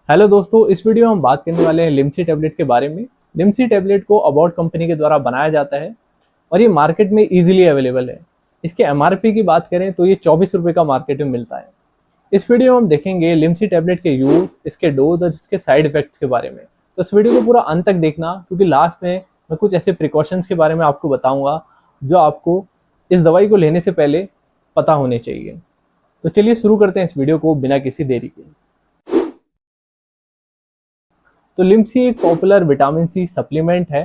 Hello दोस्तों, इस video में हम बात करने वाले हैं लिमसी टैबलेट के बारे में। लिमसी टैबलेट को अबाउट कंपनी के द्वारा बनाया जाता है और ये मार्केट में इजीली अवेलेबल है। इसके एमआरपी की बात करें तो ये 24 रुपये का मार्केट में मिलता है। इस वीडियो में हम देखेंगे लिमसी टैबलेट के यूज, इसके डोज और इसके साइड इफेक्ट्स के बारे में। तो इस वीडियो को पूरा अंत तक देखना, क्योंकि लास्ट में मैं कुछ ऐसे प्रिकॉशंस के बारे में आपको बताऊंगा जो आपको इस दवाई को लेने से पहले पता होने चाहिए। तो चलिए शुरू करते हैं इस वीडियो को बिना किसी देरी के। तो लिमसी एक पॉपुलर विटामिन सी सप्लीमेंट है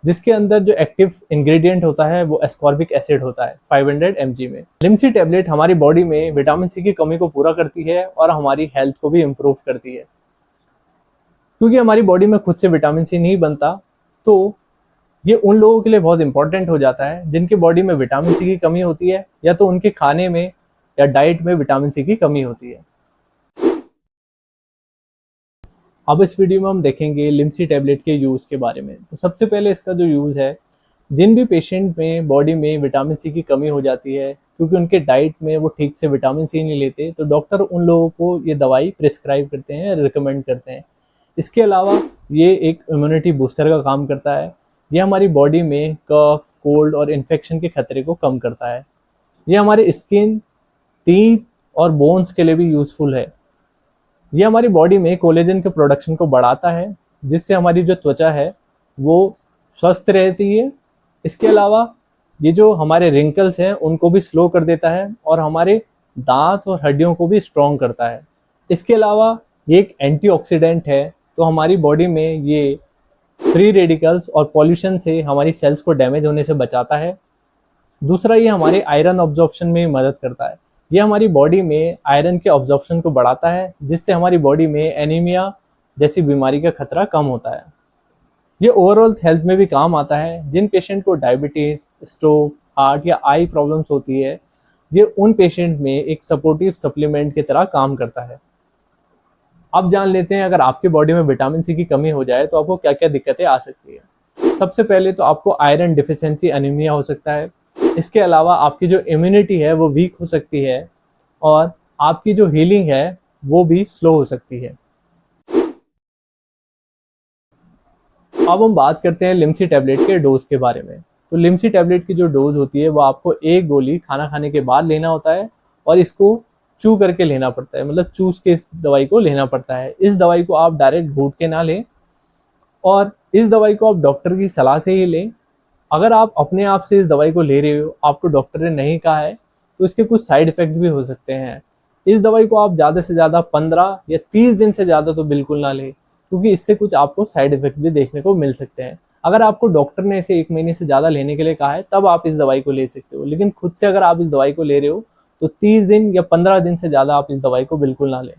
जिसके अंदर जो एक्टिव इंग्रेडिएंट होता है वो एस्कॉर्बिक एसिड होता है 500 mg में। लिमसी टैबलेट हमारी बॉडी में विटामिन सी की कमी को पूरा करती है और हमारी हेल्थ को भी इम्प्रूव करती है। क्योंकि हमारी बॉडी में खुद से विटामिन सी नहीं बनता, तो ये उन लोगों के लिए बहुत इंपॉर्टेंट हो जाता है जिनकी बॉडी में विटामिन सी की कमी होती है, या तो उनके खाने में या डाइट में विटामिन सी की कमी होती है। अब इस वीडियो में हम देखेंगे लिमसी टैबलेट के यूज़ के बारे में। तो सबसे पहले इसका जो यूज़ है, जिन भी पेशेंट में बॉडी में विटामिन सी की कमी हो जाती है क्योंकि उनके डाइट में वो ठीक से विटामिन सी नहीं लेते, तो डॉक्टर उन लोगों को ये दवाई प्रिस्क्राइब करते हैं, रिकमेंड करते हैं। इसके अलावा ये एक इम्यूनिटी बूस्टर का काम करता है। ये हमारी बॉडी में कफ, कोल्ड और इन्फेक्शन के खतरे को कम करता है। ये हमारी स्किन, टीथ और बोन्स के लिए भी यूज़फुल है। ये हमारी बॉडी में कोलेजन के प्रोडक्शन को बढ़ाता है, जिससे हमारी जो त्वचा है वो स्वस्थ रहती है। इसके अलावा ये जो हमारे रिंकल्स हैं उनको भी स्लो कर देता है और हमारे दांत और हड्डियों को भी स्ट्रॉन्ग करता है। इसके अलावा ये एक एंटीऑक्सीडेंट है, तो हमारी बॉडी में ये फ्री रेडिकल्स और पॉल्यूशन से हमारी सेल्स को डैमेज होने से बचाता है। दूसरा, ये हमारे आयरन ऑब्जॉर्प्शन में मदद करता है। ये हमारी बॉडी में आयरन के ऑब्जॉर्प्शन को बढ़ाता है, जिससे हमारी बॉडी में एनीमिया जैसी बीमारी का खतरा कम होता है। ये ओवरऑल हेल्थ में भी काम आता है। जिन पेशेंट को डायबिटीज, स्ट्रोक, हार्ट या आई प्रॉब्लम्स होती है, ये उन पेशेंट में एक सपोर्टिव सप्लीमेंट की तरह काम करता है। अब जान लेते हैं, अगर आपकी बॉडी में विटामिन सी की कमी हो जाए तो आपको क्या क्या दिक्कतें आ सकती है। सबसे पहले तो आपको आयरन डिफिशियंसी एनीमिया हो सकता है। इसके अलावा आपकी जो इम्यूनिटी है वो वीक हो सकती है और आपकी जो हीलिंग है वो भी स्लो हो सकती है। अब हम बात करते हैं लिमसी टैबलेट के डोज के बारे में। तो लिमसी टैबलेट की जो डोज होती है वो आपको एक गोली खाना खाने के बाद लेना होता है और इसको चू करके लेना पड़ता है, मतलब चूस के इस दवाई को लेना पड़ता है। इस दवाई को आप डायरेक्ट घूट के ना लें और इस दवाई को आप डॉक्टर की सलाह से ही लें। अगर आप अपने आप से इस दवाई को ले रहे हो, आपको डॉक्टर ने नहीं कहा है, तो इसके कुछ साइड इफेक्ट भी हो सकते हैं। इस दवाई को आप ज़्यादा से ज़्यादा 15 या 30 दिन से ज़्यादा तो बिल्कुल ना लें, क्योंकि इससे कुछ आपको साइड इफेक्ट भी देखने को मिल सकते हैं। अगर आपको डॉक्टर ने इसे 1 महीने से ज़्यादा लेने के लिए कहा है तब आप इस दवाई को ले सकते हो, लेकिन खुद से अगर आप इस दवाई को ले रहे हो तो 30 दिन या 15 दिन से ज़्यादा आप इस दवाई को बिल्कुल ना लें।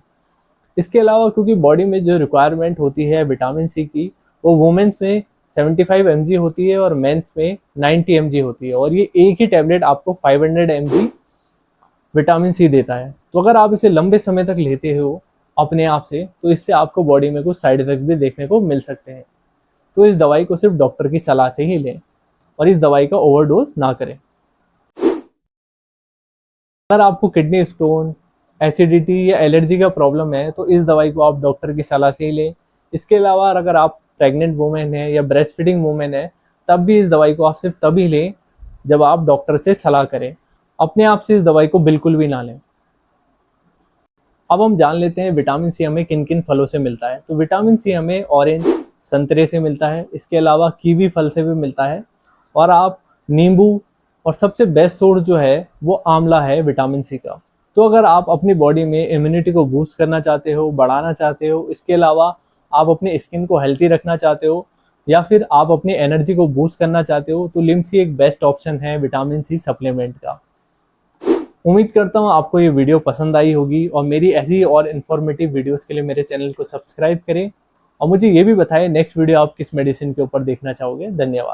इसके अलावा क्योंकि बॉडी में जो रिक्वायरमेंट होती है विटामिन सी की, वो वुमेन्स में 75 mg होती है और मेंस में 90 mg होती है, और ये एक ही टैबलेट आपको 500 mg विटामिन सी देता है। तो अगर आप इसे लंबे समय तक लेते हो अपने आप से, तो इससे आपको बॉडी में कुछ साइड इफेक्ट भी देखने को मिल सकते हैं। तो इस दवाई को सिर्फ डॉक्टर की सलाह से ही लें और इस दवाई का ओवरडोज ना करें। अगर आपको किडनी स्टोन, एसिडिटी या एलर्जी का प्रॉब्लम है तो इस दवाई को आप डॉक्टर की सलाह से ही लें। इसके अलावा अगर आप प्रेग्नेंट वुमेन है या ब्रेस्ट फीडिंग वुमेन है, तब भी इस दवाई को आप सिर्फ तभी लें जब आप डॉक्टर से सलाह करें। अपने आप से इस दवाई को बिल्कुल भी ना लें। अब हम जान लेते हैं विटामिन सी हमें किन किन फलों से मिलता है। तो विटामिन सी हमें ऑरेंज, संतरे से मिलता है। इसके अलावा कीवी फल से भी मिलता है, और आप नींबू, और सबसे बेस्ट सोर्स जो है वो आंवला है विटामिन सी का। तो अगर आप अपनी बॉडी में इम्यूनिटी को बूस्ट करना चाहते हो, बढ़ाना चाहते हो, इसके अलावा आप अपनी स्किन को हेल्थी रखना चाहते हो, या फिर आप अपनी एनर्जी को बूस्ट करना चाहते हो, तो लिमसी एक बेस्ट ऑप्शन है विटामिन सी सप्लीमेंट का। उम्मीद करता हूँ आपको ये वीडियो पसंद आई होगी, और मेरी ऐसी और इन्फॉर्मेटिव वीडियोस के लिए मेरे चैनल को सब्सक्राइब करें और मुझे ये भी बताएं नेक्स्ट वीडियो आप किस मेडिसिन के ऊपर देखना चाहोगे। धन्यवाद।